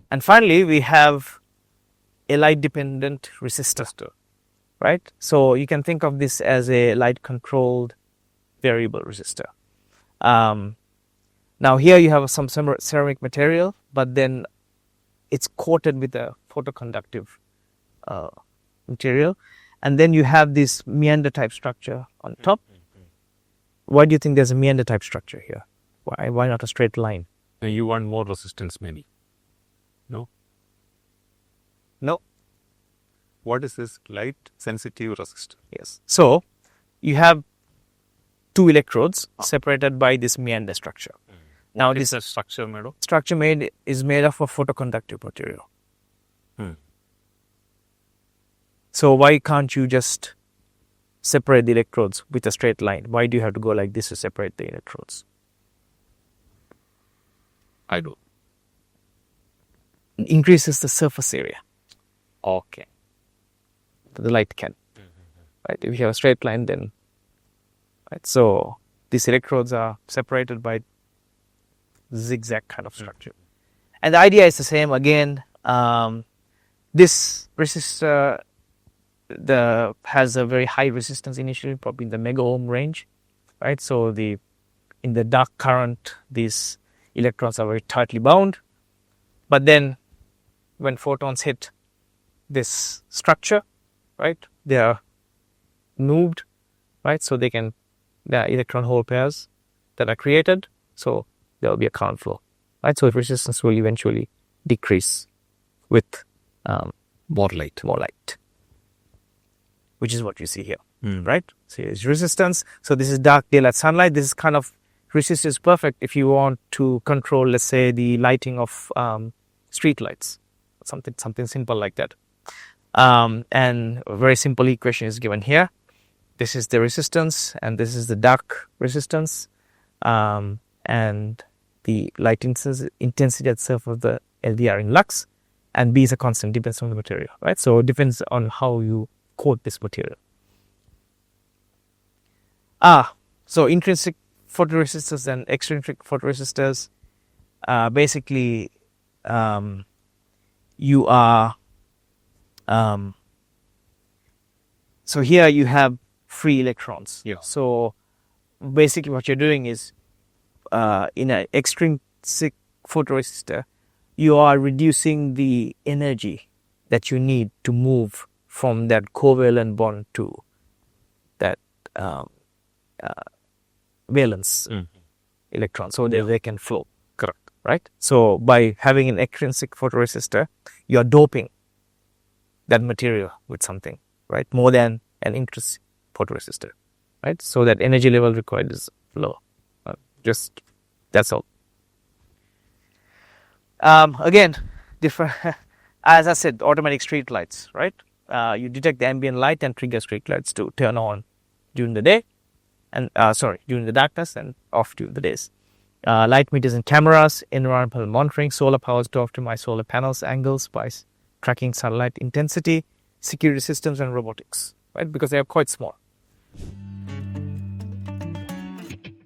And finally, we have a light dependent resistor, right? So you can think of this as a light controlled variable resistor. Now here you have some ceramic material, but then it's coated with a photoconductive material, and then you have this meander type structure on top. Why do you think there's a meander type structure here? Why not a straight line? You want more resistance, maybe. No. What is this light sensitive resistor? Yes. So you have two electrodes separated by this meander structure. Now What is the structure made of? structure is made of a photoconductive material. So why can't you just separate the electrodes with a straight line? Why do you have to go like this to separate the electrodes? I do. It increases the surface area. Okay. The light can. Right? If you have a straight line, then right. So these electrodes are separated by zigzag kind of structure. And the idea is the same again. This resistor has a very high resistance initially, probably in the mega ohm range, right? So in the dark current, these electrons are very tightly bound. But then when photons hit this structure, right, they are moved, right? So there are electron hole pairs that are created. So there will be a current flow, right? So resistance will eventually decrease with More light. which is what you see here, right? So here's resistance. So this is dark daylight sunlight. This is kind of resistor is perfect if you want to control, let's say, the lighting of street lights, something simple like that. And a very simple equation is given here. This is the resistance, and this is the dark resistance, and the light intensity at surface of the LDR in lux, and B is a constant, depends on the material, right? So it depends on how you coat this material. So intrinsic photoresistors and extrinsic photoresistors, basically, you are, so here you have free electrons. Yeah. So basically what you're doing is, in an extrinsic photoresistor, you are reducing the energy that you need to move from that covalent bond to that valence electron, so that they can flow. Correct. Right? So by having an extrinsic photoresistor, you are doping that material with something, right? More than an intrinsic photoresistor, right? So that energy level required is low. Just that's all. Again, different. As I said, automatic street lights, right? You detect the ambient light and trigger street lights to turn on during the day, and during the darkness, and off during the days. Light meters and cameras, environmental monitoring, solar powers to optimize solar panels angles by tracking sunlight intensity, security systems, and robotics, right? Because they are quite small.